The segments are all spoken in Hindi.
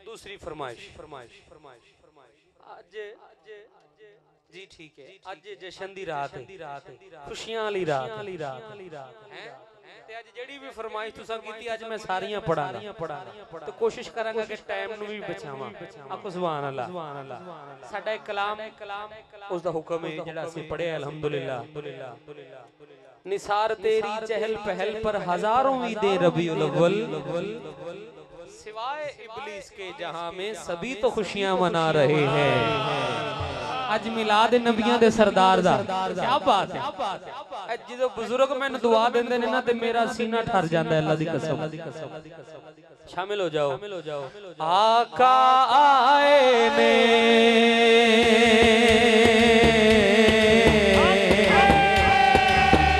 दूसरी फरमाइश आज जी ठीक है आज जशन दी रात है खुशियां वाली रात है ते आज जेड़ी भी फरमाइश तुसा कीती आज मैं सारियां पढ़ांगा तो कोशिश करांगा कि टाइम नु भी बचावां आखो सुभान अल्लाह साडा एक कलाम उस दा हुक्म है जेड़ा ਅਸੀਂ पढ़िया अल्हम्दुलिल्लाह निसार तेरी चहल पहल पर हजारों ईदे रबीउल अव्वल सिवाय इब्लीस के जहां में सभी तो खुशियां मना रहे हैं आज मिलाद नबियां दे सरदार दा क्या बात है जो बुजुर्ग मैंने दुआ देंदे ने ना ते मेरा सीना ठर जांदा है अल्लाह दी कसम शामिल हो जाओ आका आए ने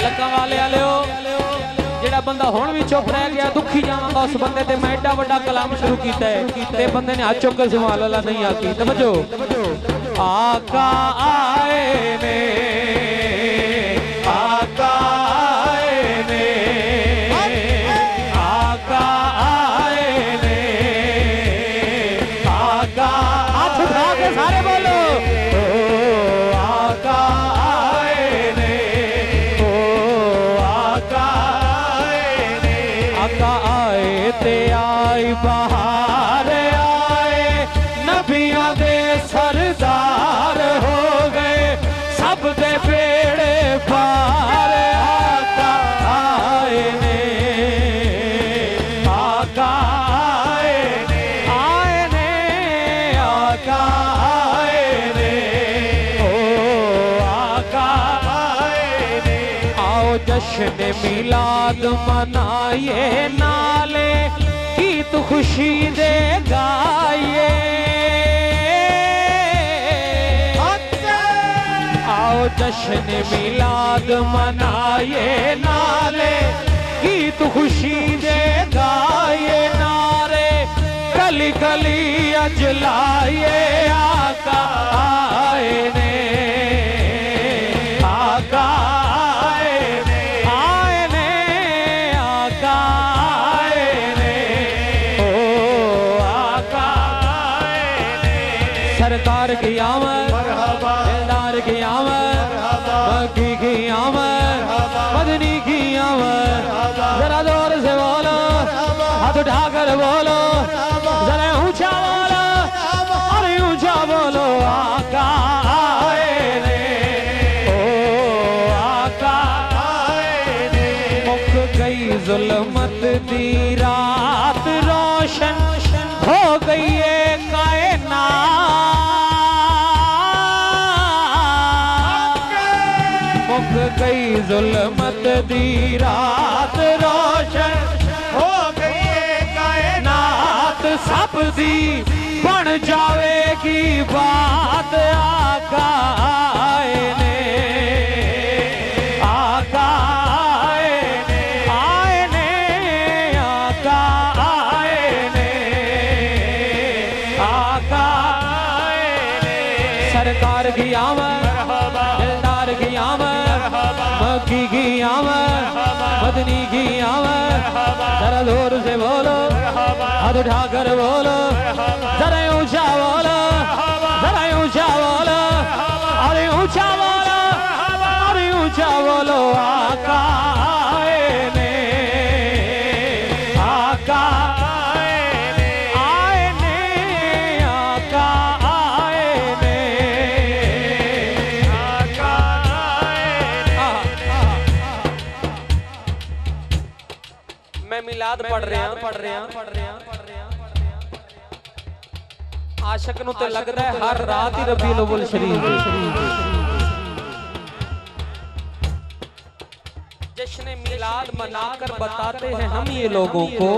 लगा वाले आलियो जेड़ा बंदा हुण भी चुप रह गया दुखी जावांगा उस बंदे ते मैं एडा बड़ा कलाम शुरू कीता है ते बंदे ने हाथ चुक के सुभान अल्लाह नहीं आखी समझो आका आए ने आका आए ने आका आए ने आका हाथ उठा के सारे बोलो ओ आका आए ने ओ आका आए ने आका आए ते आई बहार आए नबियां दे सरदार हो गए सब दे बेड़े पार आका आए ने आका आए ने आका आए ने ओ आका आए ने आओ जश्न मिलाद मनाइए नाले गीत खुशी दे गाइए जश्न मिलाद मनाए नाले गीत खुशी दे गाए नारे गली गली अजलाए आका आए ने आका आए ने आका आए ने ओ आका आए ने सरकार की आमद दिलदार की आमद मक्की की आमद मदनी की आमद जरा जोर से बोलो हाथ उठाकर बोलो जरा ऊंचा बोलो और ऊंचा बोलो आका आए ने ओ आका आए ने मुक गई जुल्मत दी रात रोशन हो गई है कायनात गई जुल्मत दी रात रोशन हो गई कायनात सब दी बन जावेगी बात आका आए ने आका आए ने आका आए ने आका आए ने सरकार की आमद दिलदार की आमद मक्की की आमद मदनी की आमद जरा जोर से बोलो हाथ उठाकर बोलो जरा ऊंचा बोलो जरा ऊंचा बोलो और ऊंचा बोलो और ऊंचा बोलो आका आए ने आका आए ने आका आए ने आका मैं मिलाद पढ़ रहा आशिक नूं ते लगदा है हर रात ही रबीउल अव्वल शरीफ जश्न मिलाद मनाकर बताते हैं हम ये लोगों को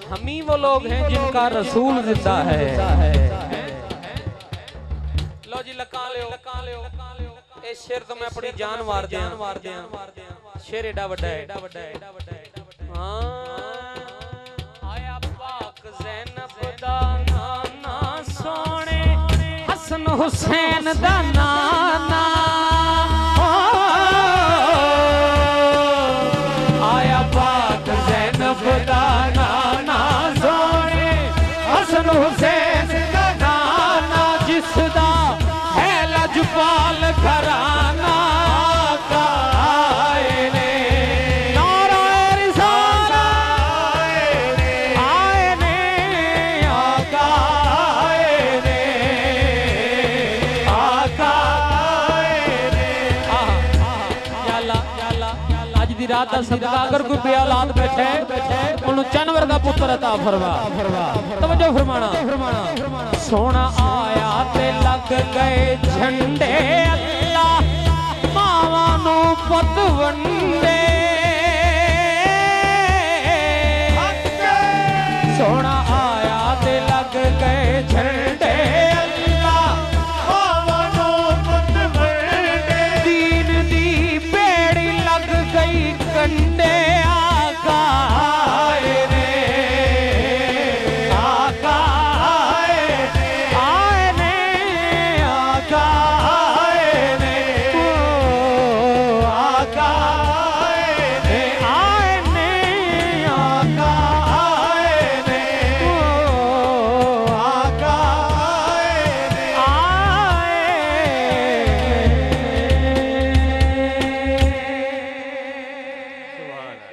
हम ही वो लोग हैं जिनका रसूल जिंदा है लो जी लका लियो ए शेर तो मैं अपनी जान मार दिया शेर एडा वड्डा है आया पाक ज़ैनब दा नाना सोने हसन हुसैन दा नाना आया पाक ज़ैनब दा नाना सोने हुसैन घराना जिसदा है लजपाल घराना आए ने नाराए रिसाला आए ने आका आए ने आका अज दी रात दा सदका अगर कोई बेऔलाद बैठे उन्होंने चन्न वर्गा पुत्र अता फरमा तवज्जो फरमाना सोना आया ते लग गए झंडे अल्लाह मावां नू पुत वंडे सोना